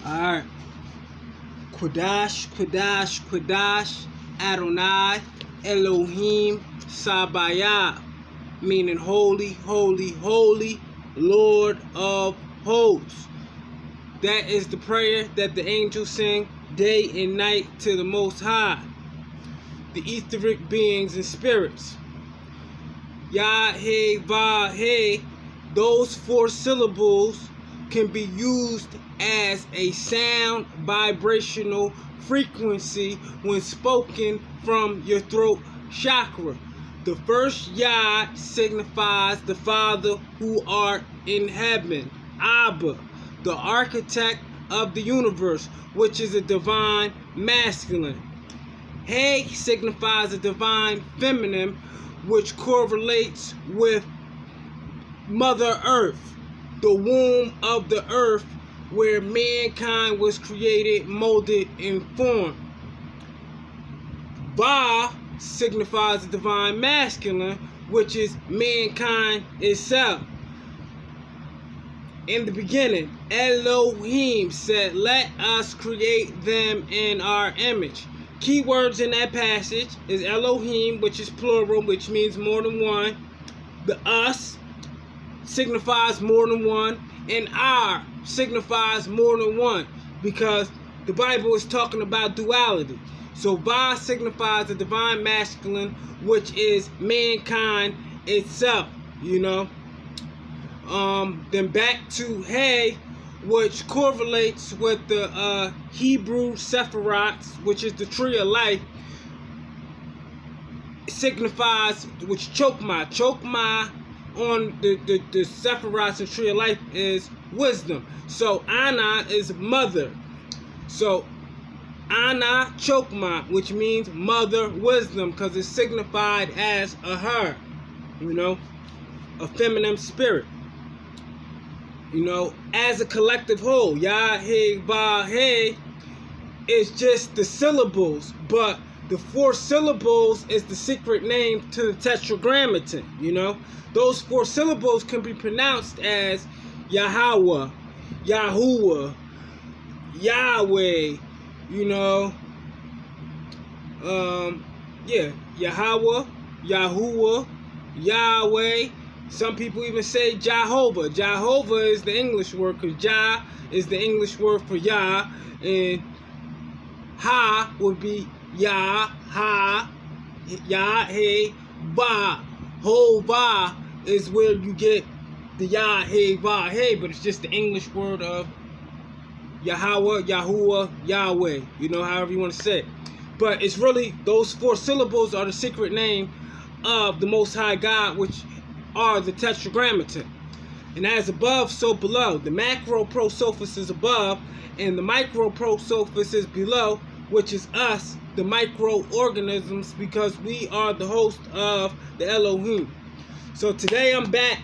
Alright. Quadash, Quadash, Quadash, Adonai, Elohim, Sabayah, meaning holy, holy, holy, Lord of hosts. That is the prayer that the angels sing day and night to the Most High, the etheric beings and spirits. Yah, He, Va, He, those four syllables can be used as a sound vibrational frequency when spoken from your throat chakra. The first Yah signifies the Father who art in heaven, Abba, the architect of the universe, which is a divine masculine. He signifies a divine feminine, which correlates with Mother Earth, the womb of the earth where mankind was created, molded, and formed. Ba signifies the divine masculine, which is mankind itself. In the beginning, Elohim said, "Let us create them in our image." Keywords in that passage is Elohim, which is plural, which means more than one. The us signifies more than one, and our signifies more than one, because the Bible is talking about duality. So Va signifies the divine masculine, which is mankind itself, Then back to He, which correlates with the Hebrew Sephiroth, which is the tree of life, signifies, which Chokmah on the Sephiroth and tree of life is wisdom. So Ana is mother. So Ana Chokmah, which means mother wisdom, because it's signified as a her, a feminine spirit. As a collective whole, Yah, He, Va, He is just the syllables, but the four syllables is the secret name to the tetragrammaton, Those four syllables can be pronounced as Yahweh, Yahuwah, Yahweh, Yahweh, Yahuwah, Yahweh. Some people even say Jehovah. Jehovah is the English word, because Jah is the English word for Yah, and Ha would be Yah, Ha, Yah, He, Va. Ho, Va is where you get the Yah, He, Va, He, but it's just the English word of Yahweh, Yahuwah, Yahweh, however you want to say it. But it's really, those four syllables are the secret name of the Most High God, which are the tetragrammaton. And as above, so below. The macro prosophis is above, and the micro prosophis is below, which is us, the microorganisms, because we are the host of the Elohim. So today I'm back,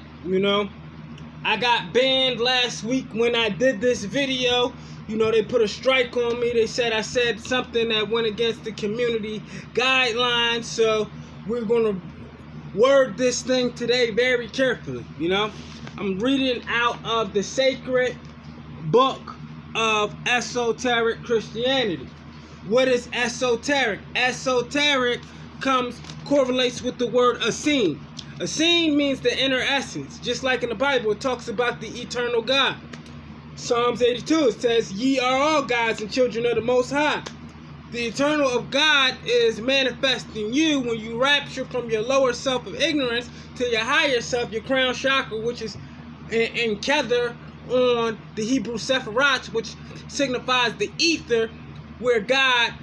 I got banned last week when I did this video. They put a strike on me. They said I said something that went against the community guidelines. So we're going to word this thing today very carefully, I'm reading out of the sacred book of esoteric Christianity. What is esoteric? Esoteric correlates with the word Essene. Essene means the inner essence. Just like in the Bible, it talks about the eternal God. Psalms 82, it says, "Ye are all gods and children of the Most High." The eternal of God is manifest in you when you rapture from your lower self of ignorance to your higher self, your crown chakra, which is in Kether on the Hebrew Sephiroth, which signifies the ether, where God,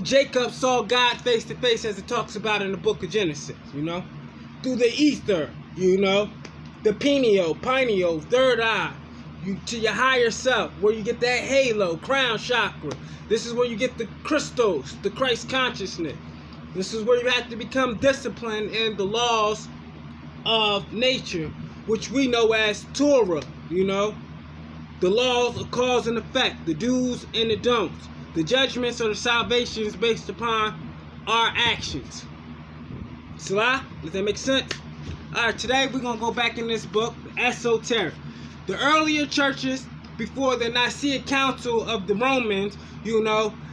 Jacob saw God face to face, as it talks about in the book of Genesis, through the ether, the pineal, third eye, to your higher self, where you get that halo, crown chakra. This is where you get the Christos, the Christ consciousness. This is where you have to become disciplined in the laws of nature, which we know as Torah, the laws of cause and effect, the do's and the don'ts, the judgments or the salvations based upon our actions. Salah, does that make sense? Alright, today we're going to go back in this book, Esoteric. The earlier churches before the Nicene Council of the Romans,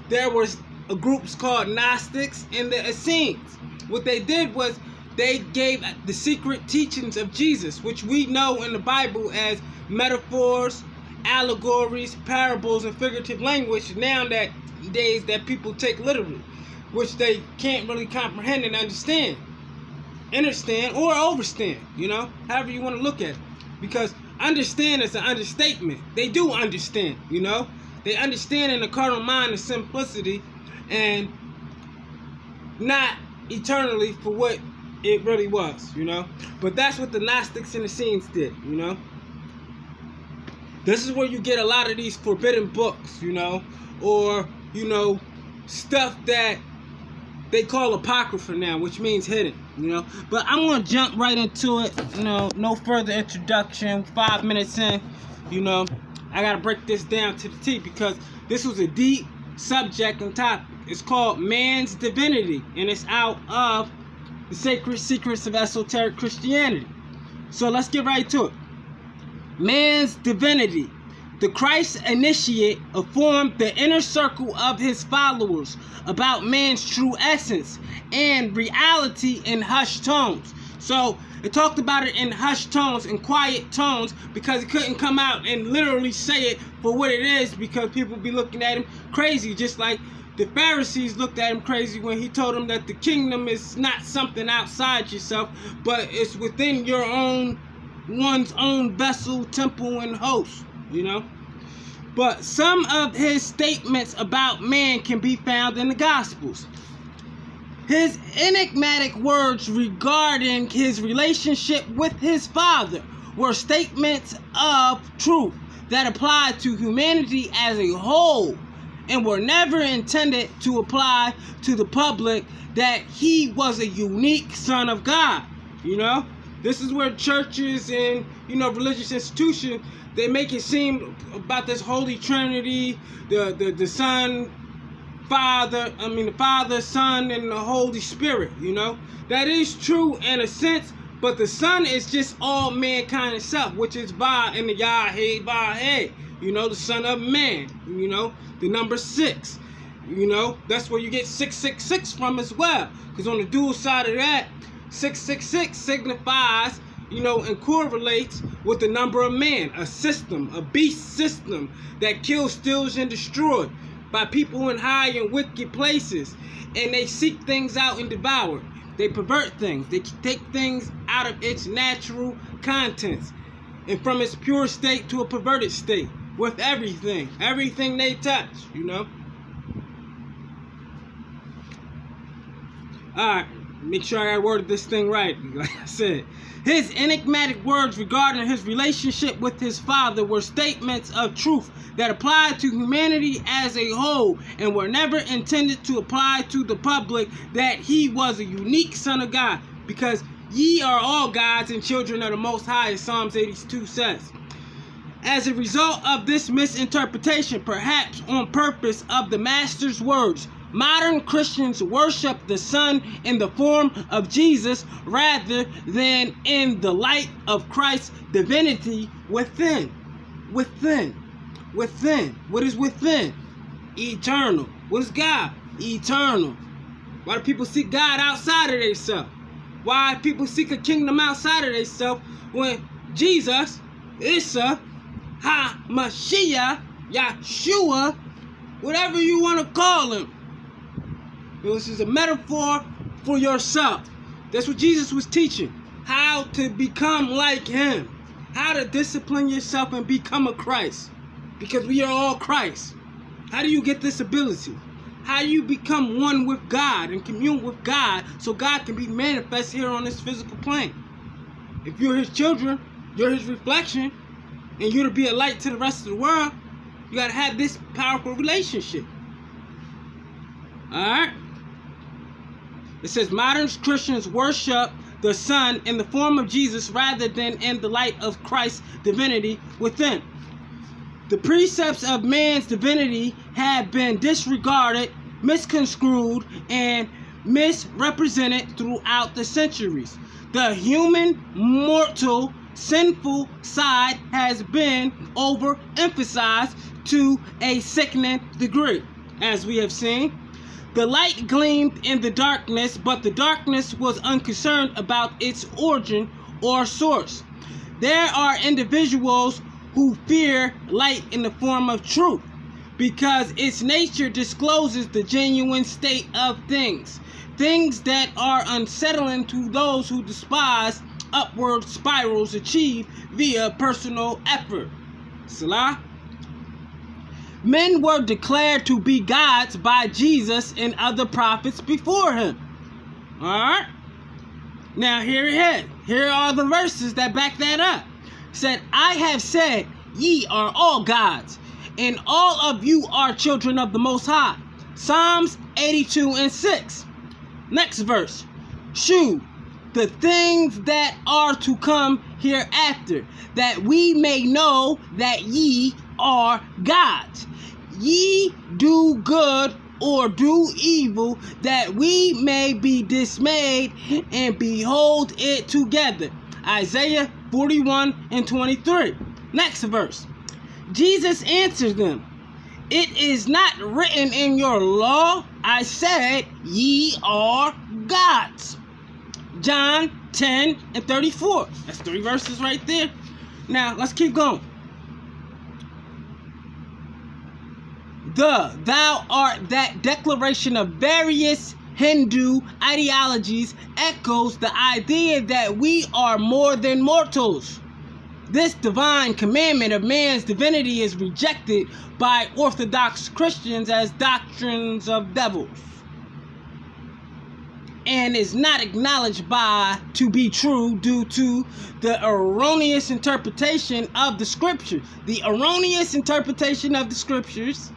there was groups called Gnostics and the Essenes. What they did was they gave the secret teachings of Jesus, which we know in the Bible as metaphors, allegories, parables, and figurative language nowadays that people take literally, which they can't really comprehend and understand or overstand, however you want to look at it. Because understand is an understatement. They do understand, They understand in the carnal mind of simplicity and not eternally for what it really was, But that's what the Gnostics and the Essenes did, This is where you get a lot of these forbidden books, or, stuff that they call apocrypha now, which means hidden, But I'm going to jump right into it, no further introduction, 5 minutes in, I got to break this down to the T because this was a deep subject and topic. It's called Man's Divinity, and it's out of the Sacred Secrets of Esoteric Christianity. So let's get right to it. Man's Divinity. The Christ initiate informed the inner circle of his followers about man's true essence and reality in hushed tones. So it talked about it in hushed tones, in quiet tones, because he couldn't come out and literally say it for what it is, because people be looking at him crazy, just like the Pharisees looked at him crazy when he told them that the kingdom is not something outside yourself, but it's within your one's own vessel, temple, and host, But some of his statements about man can be found in the Gospels. His enigmatic words regarding his relationship with his Father were statements of truth that applied to humanity as a whole and were never intended to apply to the public that he was a unique son of God. This is where churches and, religious institutions, they make it seem about this Holy Trinity, the Son, the Father, Son, and the Holy Spirit, That is true in a sense, but the Son is just all mankind itself, which is Va in the Yah-Hey, Va-Hey, the Son of Man, the number 6. That's where you get 666 from as well. Because on the dual side of that, 666 signifies, and correlates with the number of man, a system, a beast system that kills, steals, and destroys by people in high and wicked places. And they seek things out and devour. They pervert things. They take things out of its natural contents and from its pure state to a perverted state with everything they touch, Alright, make sure I worded this thing right. Like I said, his enigmatic words regarding his relationship with his Father were statements of truth that applied to humanity as a whole and were never intended to apply to the public that he was a unique son of God, because ye are all gods and children of the Most High, as Psalms 82 says. As a result of this misinterpretation, perhaps on purpose, of the Master's words, modern Christians worship the Son in the form of Jesus rather than in the light of Christ's divinity within. Within. What is within? Eternal. What is God? Eternal. Why do people seek God outside of themselves? Why do people seek a kingdom outside of themselves when Jesus, Isa, HaMashiach, Yahshua, whatever you want to call him, this is a metaphor for yourself. That's what Jesus was teaching. How to become like him. How to discipline yourself and become a Christ. Because we are all Christ. How do you get this ability? How do you become one with God and commune with God so God can be manifest here on this physical plane? If you're his children, you're his reflection, and you're to be a light to the rest of the world, you got to have this powerful relationship. Alright? It says modern Christians worship the Son in the form of Jesus rather than in the light of Christ's divinity within. The precepts of man's divinity have been disregarded, misconstrued, and misrepresented throughout the centuries. The human mortal sinful side has been overemphasized to a sickening degree. As we have seen, the light gleamed in the darkness, but the darkness was unconcerned about its origin or source. There are individuals who fear light in the form of truth because its nature discloses the genuine state of things that are unsettling to those who despise upward spirals achieved via personal effort. Salah. Men were declared to be gods by Jesus and other prophets before him. Alright? Now here it is. Here are the verses that back that up. It said, I have said, ye are all gods, and all of you are children of the Most High. Psalms 82:6. Next verse. Shew the things that are to come hereafter, that we may know that ye are gods. Ye do good or do evil, that we may be dismayed and behold it together. Isaiah 41:23. Next verse. Jesus answered them, it is not written in your law, I said, ye are gods. John 10:34. That's 3 verses right there. Now, let's keep going. Thou art that declaration of various Hindu ideologies echoes the idea that we are more than mortals. This divine commandment of man's divinity is rejected by Orthodox Christians as doctrines of devils, and is not acknowledged to be true due to the erroneous interpretation of the scripture. The erroneous interpretation of the scriptures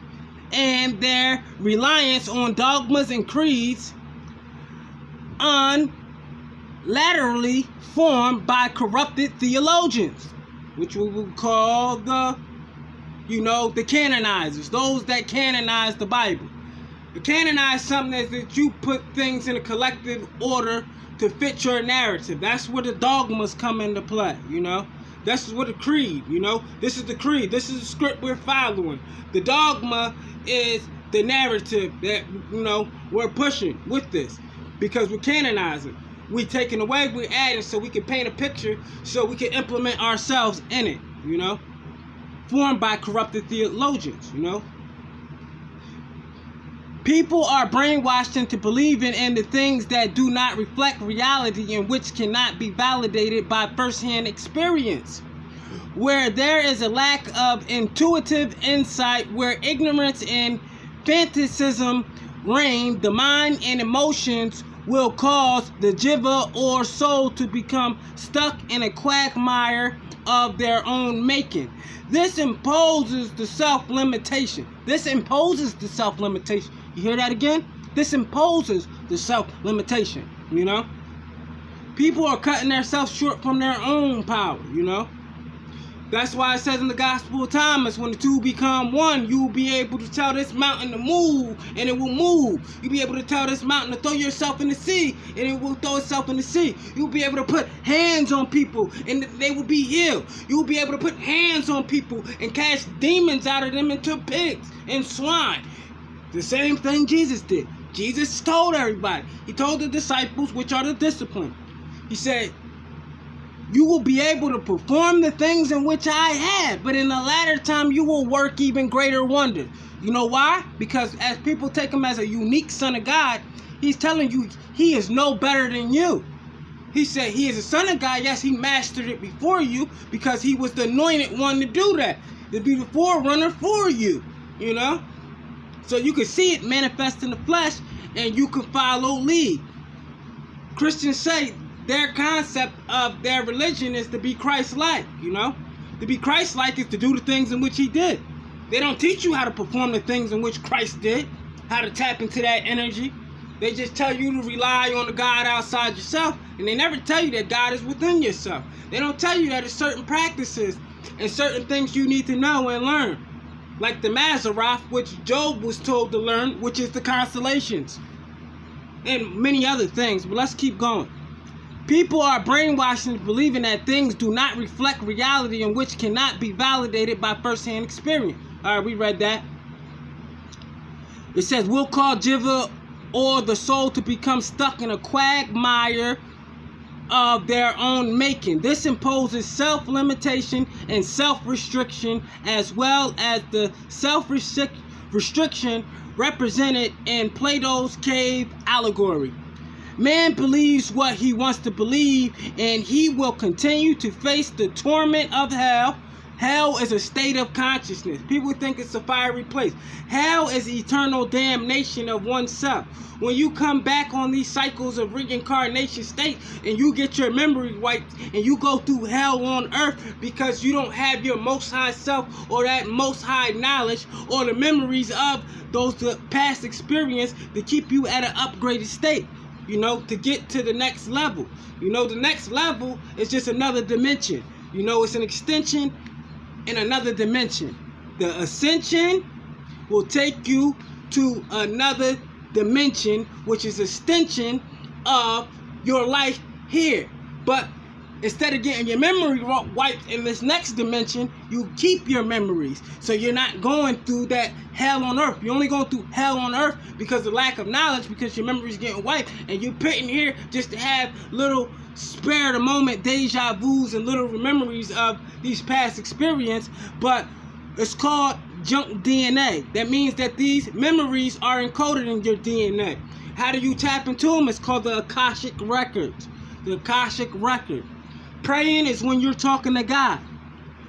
and their reliance on dogmas and creeds unilaterally formed by corrupted theologians, which we will call the canonizers, those that canonize the Bible. To canonize something is that you put things in a collective order to fit your narrative. That's where the dogmas come into play, This is what the creed, This is the creed. This is the script we're following. The dogma is the narrative that, we're pushing with this. Because we're canonizing. We're taking away, we're adding so we can paint a picture, so we can implement ourselves in it, Formed by corrupted theologians, People are brainwashed into believing in the things that do not reflect reality and which cannot be validated by first-hand experience. Where there is a lack of intuitive insight, where ignorance and fanaticism reign, the mind and emotions will cause the jiva or soul to become stuck in a quagmire of their own making. This imposes the self-limitation. You hear that again? This imposes the self-limitation, People are cutting themselves short from their own power, That's why it says in the Gospel of Thomas, when the two become one, you will be able to tell this mountain to move, and it will move. You'll be able to tell this mountain to throw yourself in the sea, and it will throw itself in the sea. You'll be able to put hands on people, and they will be healed. You'll be able to put hands on people and cast demons out of them into pigs and swine. The same thing Jesus did. Jesus told everybody. He told the disciples, which are the discipline. He said, you will be able to perform the things in which I have, but in the latter time you will work even greater wonders. You know why? Because as people take him as a unique son of God, he's telling you he is no better than you. He said he is a son of God. Yes, he mastered it before you because he was the anointed one to do that, to be the forerunner for you, So you can see it manifest in the flesh, and you can follow lead. Christians say their concept of their religion is to be Christ-like, To be Christ-like is to do the things in which he did. They don't teach you how to perform the things in which Christ did, how to tap into that energy. They just tell you to rely on the God outside yourself, and they never tell you that God is within yourself. They don't tell you that there's certain practices and certain things you need to know and learn. Like the Mazaroth, which Job was told to learn, which is the constellations. And many other things, but let's keep going. People are brainwashed into believing that things do not reflect reality and which cannot be validated by first-hand experience. All right, we read that. It says, will cause jiva or the soul to become stuck in a quagmire of their own making. This imposes self-limitation and self-restriction, as well as the self-restriction represented in Plato's cave allegory. Man believes what he wants to believe, and he will continue to face the torment of hell. Hell is a state of consciousness. People think it's a fiery place. Hell is eternal damnation of oneself. When you come back on these cycles of reincarnation state and you get your memory wiped and you go through hell on earth because you don't have your most high self or that most high knowledge or the memories of those past experience to keep you at an upgraded state, you know, to get to the next level. You know, the next level is just another dimension. You know, it's an extension in another dimension. The ascension will take you to another dimension, which is extension of your life here. But instead of getting your memory wiped in this next dimension, you keep your memories. So you're not going through that hell on earth. You're only going through hell on earth because of lack of knowledge, because your memory's getting wiped, and you're putting here just to have little spare the moment deja vus and little memories of these past experience. But it's called junk DNA. That means that these memories are encoded in your DNA. How do you tap into them? It's called the Akashic Records. The Akashic Record. Praying is when you're talking to God.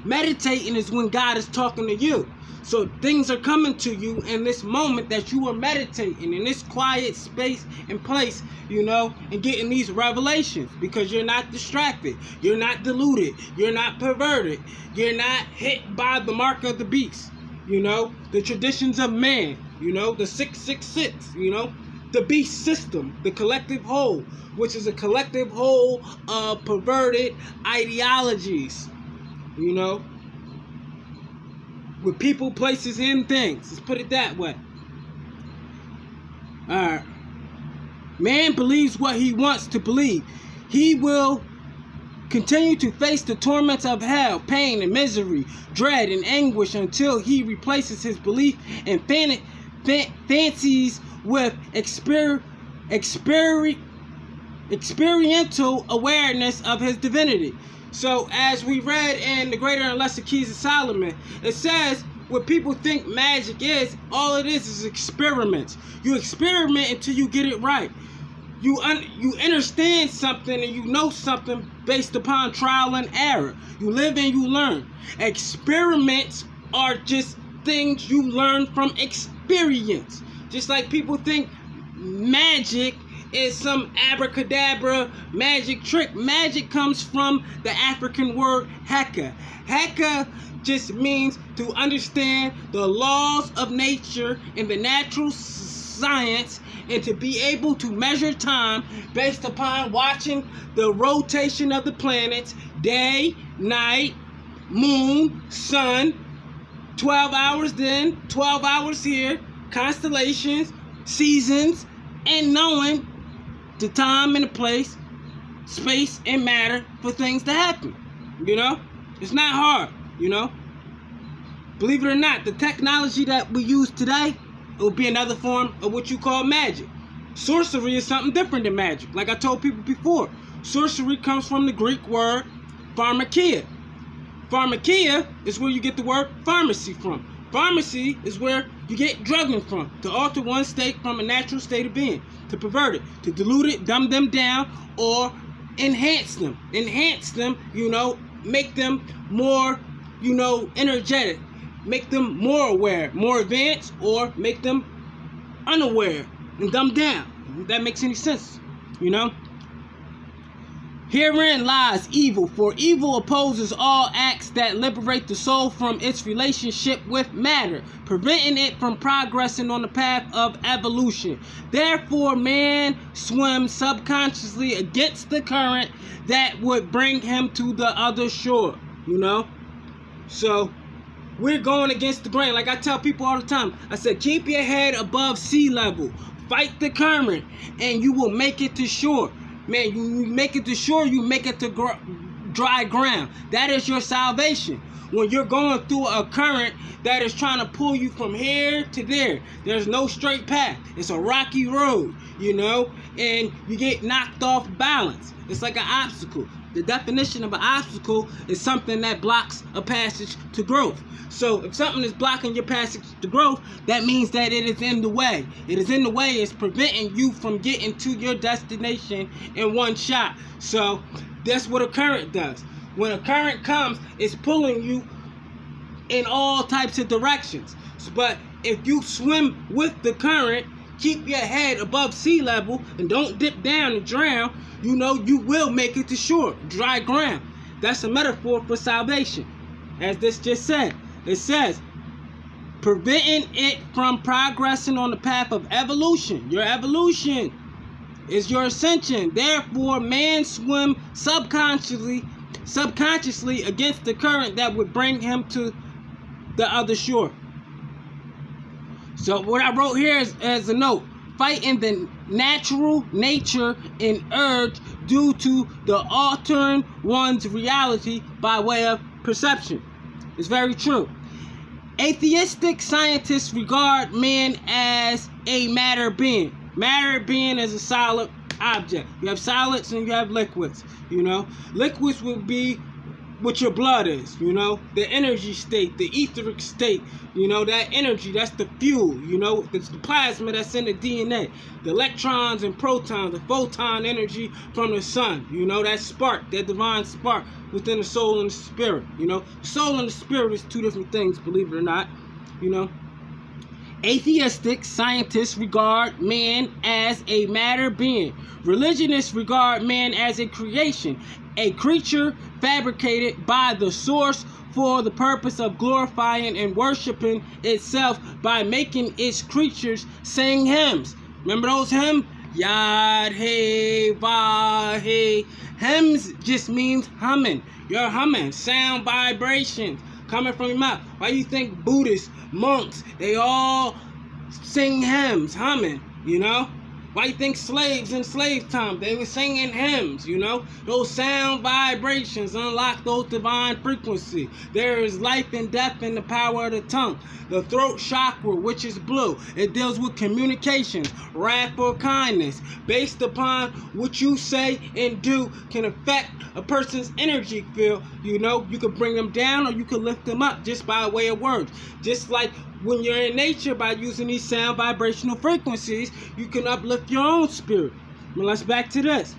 Meditating is when God is talking to you. So things are coming to you in this moment that you are meditating, in this quiet space and place, you know, and getting these revelations, because you're not distracted, you're not deluded, you're not perverted, you're not hit by the mark of the beast, you know, the traditions of man, you know, the 666, you know, the beast system, the collective whole, which is a collective whole of perverted ideologies, you know, with people, places, and things. Let's put it that way. Alright. Man believes what he wants to believe. He will continue to face the torments of hell, pain and misery, dread and anguish until he replaces his belief and fancies with experiential awareness of his divinity. So, as we read in the Greater and Lesser Keys of Solomon, it says what people think magic is, all it is experiments. You experiment until you get it right. You understand something and you know something based upon trial and error. You live and you learn. Experiments are just things you learn from experience. Just like people think magic is some abracadabra magic trick. Magic comes from the African word heka. Heka just means to understand the laws of nature and the natural science, and to be able to measure time based upon watching the rotation of the planets, day, night, moon, sun, 12 hours then, 12 hours here, constellations, seasons, and knowing the time and the place, space and matter for things to happen. You know, it's not hard, you know. Believe it or not, the technology that we use today, it will be another form of what you call magic. Sorcery is something different than magic. Like I told people before, sorcery comes from the Greek word pharmakia. Pharmakia is where you get the word pharmacy from. Pharmacy is where you get drugging from, to alter one state from a natural state of being, to pervert it, to dilute it, dumb them down, or enhance them. Enhance them, you know, make them more, you know, energetic, make them more aware, more advanced, or make them unaware and dumbed down. If that makes any sense, you know? Herein lies evil, for evil opposes all acts that liberate the soul from its relationship with matter, preventing it from progressing on the path of evolution. Therefore, man swims subconsciously against the current that would bring him to the other shore, you know? So, we're going against the grain. Like I tell people all the time, I said, keep your head above sea level. Fight the current, and you will make it to shore. Man, you make it to shore, you make it to dry ground. That is your salvation. When you're going through a current that is trying to pull you from here to there, there's no straight path. It's a rocky road, and you get knocked off balance. It's like an obstacle. The definition of an obstacle is something that blocks a passage to growth. So if something is blocking your passage to growth, that means that it is in the way. It is in the way. It's preventing you from getting to your destination in one shot. So that's what a current does. When a current comes, it's pulling you in all types of directions. But if you swim with the current, keep your head above sea level, and don't dip down and drown, you will make it to shore, dry ground. That's a metaphor for salvation. As this just said, it says, preventing it from progressing on the path of evolution. Your evolution is your ascension. Therefore, man swim subconsciously against the current that would bring him to the other shore. So what I wrote here is as a note: fighting the natural nature and urge due to the altering one's reality by way of perception. It's very true. Atheistic scientists regard man as a matter being. Matter being is a solid object. You have solids and you have liquids. Liquids would be what your blood is, the energy state, the etheric state, that energy, that's the fuel, it's the plasma that's in the DNA, the electrons and protons, the photon energy from the sun, that spark, that divine spark within the soul and the spirit, the soul and the spirit is two different things, believe it or not, Atheistic scientists regard man as a matter being. Religionists regard man as a creation, a creature fabricated by the source for the purpose of glorifying and worshiping itself by making its creatures sing hymns. Remember those hymns? Yad, hey, va, hey. Hymns just means humming. You're humming, sound vibrations coming from your mouth. Why do you think Buddhists, monks, they all sing hymns, humming, Why do you think slaves in slave time, they were singing hymns, Those sound vibrations unlock those divine frequencies. There is life and death in the power of the tongue. The throat chakra, which is blue, it deals with communications, wrath or kindness. Based upon what you say and do can affect a person's energy field, You can bring them down or you can lift them up just by way of words. Just like when you're in nature, by using these sound vibrational frequencies, you can uplift your own spirit. But let's back to this.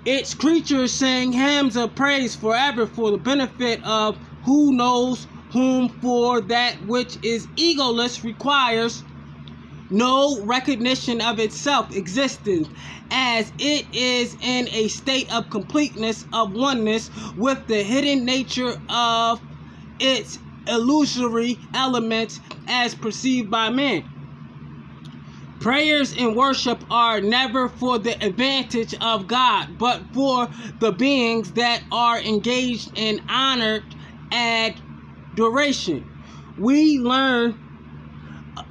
Its creatures sing hymns of praise forever for the benefit of who knows whom, for that which is egoless requires no recognition of itself existence, as it is in a state of completeness, of oneness with the hidden nature of its illusory elements as perceived by man. Prayers and worship are never for the advantage of God, but for the beings that are engaged in honored adoration. We learn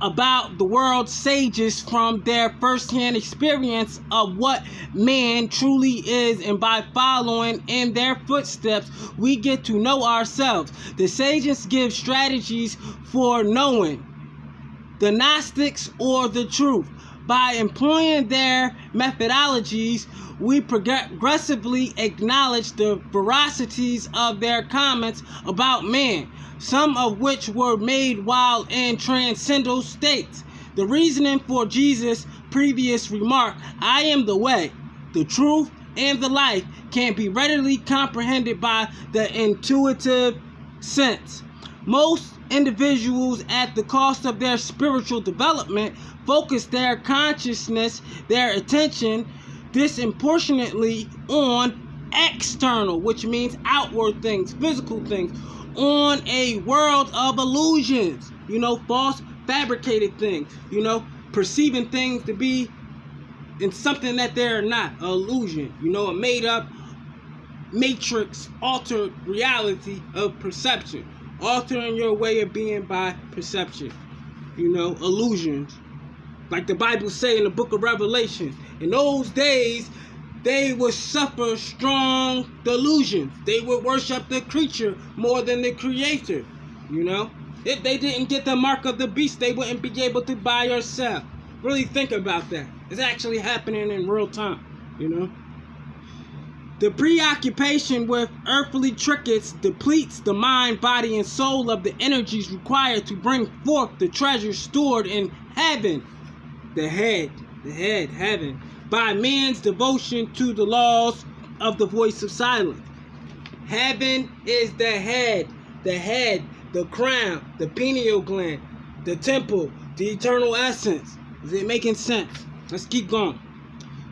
about the world's sages from their first-hand experience of what man truly is, and by following in their footsteps, we get to know ourselves. The sages give strategies for knowing the Gnostics or the truth. By employing their methodologies, we progressively acknowledge the veracities of their comments about man, some of which were made while in transcendental states. The reasoning for Jesus' previous remark, "I am the way, the truth, and the life," can be readily comprehended by the intuitive sense. Most individuals, at the cost of their spiritual development, focus their consciousness, their attention, disproportionately on external, which means outward things, physical things, on a world of illusions, false fabricated things, perceiving things to be in something that they're not, an illusion, a made up matrix, altered reality of perception, altering your way of being by perception, illusions. Like the Bible say in the book of Revelation, In those days, they would suffer strong delusions. They would worship the creature more than the creator. You know, if they didn't get the mark of the beast, they wouldn't be able to buy or sell. Really think about that. It's actually happening in real time, you know. The preoccupation with earthly trinkets depletes the mind, body, and soul of the energies required to bring forth the treasures stored in heaven. The head, heaven, by man's devotion to the laws of the voice of silence. Heaven is the head, the crown, the pineal gland, the temple, the eternal essence. Is it making sense? Let's keep going.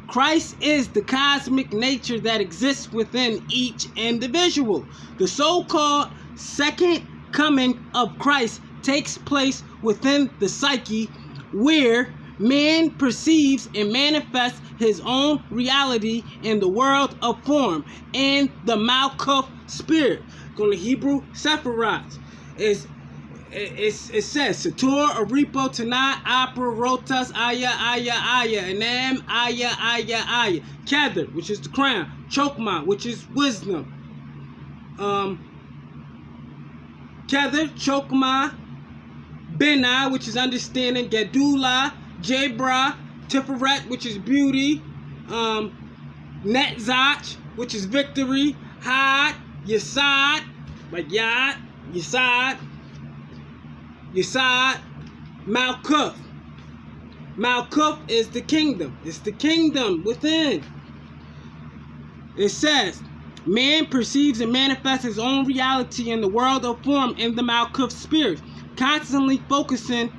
Christ is the cosmic nature that exists within each individual. The so-called second coming of Christ takes place within the psyche, where man perceives and manifests his own reality in the world of form, in the Malkuth spirit. Going to Hebrew Sephiroth. It says Sator, Aripo, Tanat, Apra, Rotas, Aya, Anam, Aya. Kether, which is the crown. Chokma, which is wisdom. Kether, Chokma, Bena, which is understanding. Gedula, Jebra, Tiferet, which is beauty. Netzach, which is victory. Had, Yesad, like Yad, Yesad, Malkuth. Malkuth is the kingdom. It's the kingdom within. It says, man perceives and manifests his own reality in the world of form in the Malkuth spirit, constantly focusing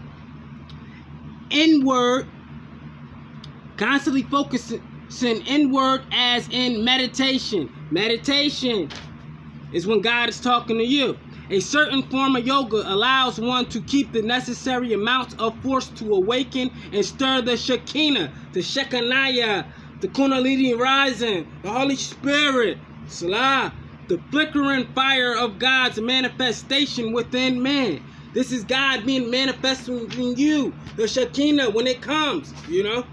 inward as in meditation. Meditation is when God is talking to you. A certain form of yoga allows one to keep the necessary amount of force to awaken and stir the Shekinah, the Shekinah, the Kundalini rising, the Holy Spirit, Salah, the flickering fire of God's manifestation within man. This is God being manifested in you, the Shekinah, when it comes, you know.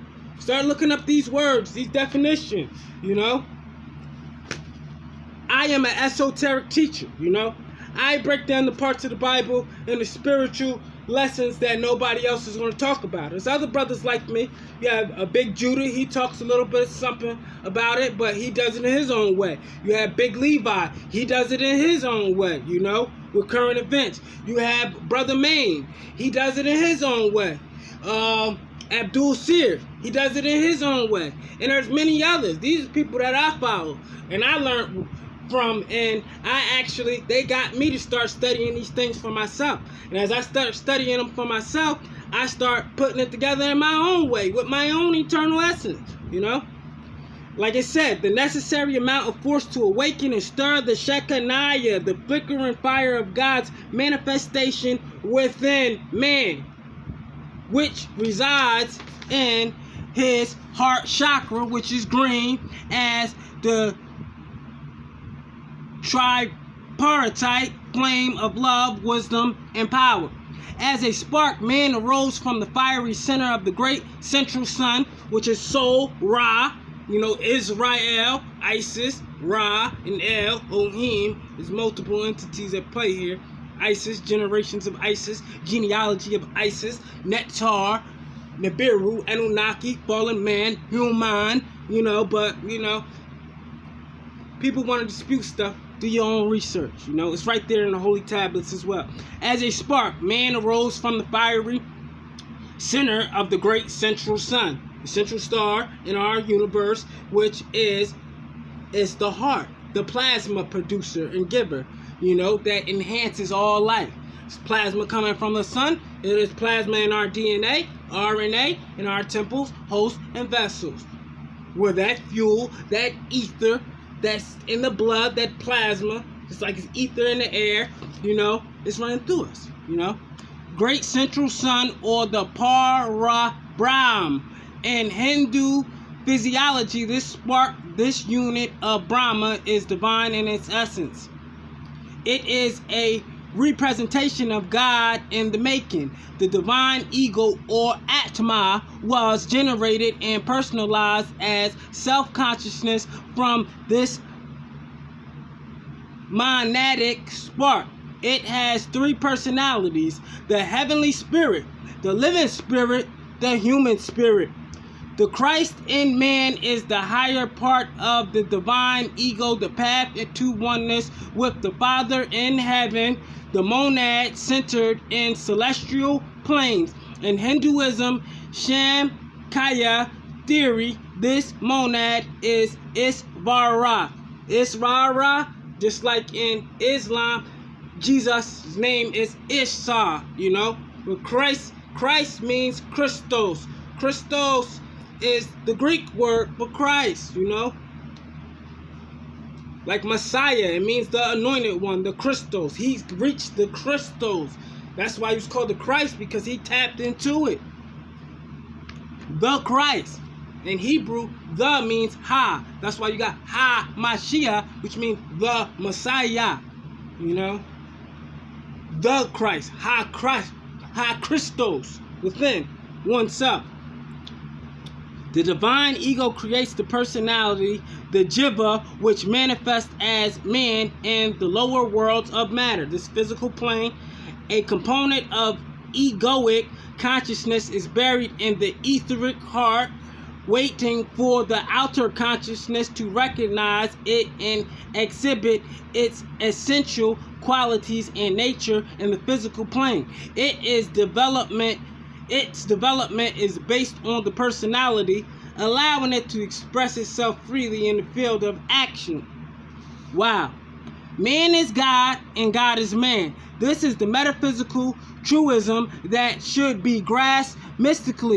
Start looking up these words, these definitions, you know. I am an esoteric teacher, you know. I break down the parts of the Bible and the spiritual lessons that nobody else is going to talk about. There's other brothers like me. You have a Big Judah. He talks a little bit of something about it, but he does it in his own way. You have Big Levi. He does it in his own way, you know, with current events. You have Brother Maine. He does it in his own way. Abdul Seer. He does it in his own way. And there's many others. These are people that I follow. And I learned from, and they got me to start studying these things for myself. And as I start studying them for myself, I start putting it together in my own way with my own eternal essence, you know. Like I said, the necessary amount of force to awaken and stir the Shekinah, the flickering fire of God's manifestation within man, which resides in his heart chakra, which is green, as the tripartite flame of love, wisdom, and power. As a spark, man arose from the fiery center of the great central sun, which is Sol, Ra, you know, Israel, Isis, Ra, and El, Ohim. There's multiple entities at play here. Isis, generations of Isis, genealogy of Isis, Netar, Nibiru, Anunnaki, fallen man, human, you know, but, you know, people want to dispute stuff. Do your own research, you know. It's right there in the holy tablets as well. As a spark, man arose from the fiery center of the great central sun, the central star in our universe, which is the heart, the plasma producer and giver, you know, that enhances all life. It's plasma coming from the sun. It is plasma in our DNA, RNA, in our temples, hosts, and vessels. Where that fuel, that ether, that's in the blood, that plasma, it's like it's ether in the air, you know, it's running through us, you know. Great central sun, or the Parabrahm. In Hindu physiology, this spark, this unit of Brahma, is divine in its essence. It is a representation of God in the making. The divine ego, or Atma, was generated and personalized as self-consciousness from this monadic spark. It has three personalities: the heavenly spirit, the living spirit, the human spirit. The Christ in man is the higher part of the divine ego, the path into oneness with the Father in heaven, the monad centered in celestial planes. In Hinduism, Shamkhya theory, this monad is Isvara. Isvara, just like in Islam, Jesus' name is Isa, But Christ means Christos. Christos is the Greek word for Christ, Like Messiah, it means the anointed one, the Christos. He's reached the Christos. That's why he was called the Christ, because he tapped into it. The Christ. In Hebrew, the means ha. That's why you got ha Mashiach, which means the Messiah, The Christ, ha Christos, within oneself. The divine ego creates the personality, the jiva, which manifests as man in the lower worlds of matter, this physical plane. A component of egoic consciousness is buried in the etheric heart, waiting for the outer consciousness to recognize it and exhibit its essential qualities and nature in the physical plane. Its development is based on the personality, allowing it to express itself freely in the field of action. Wow. Man is God and God is man. This is the metaphysical truism that should be grasped mystically.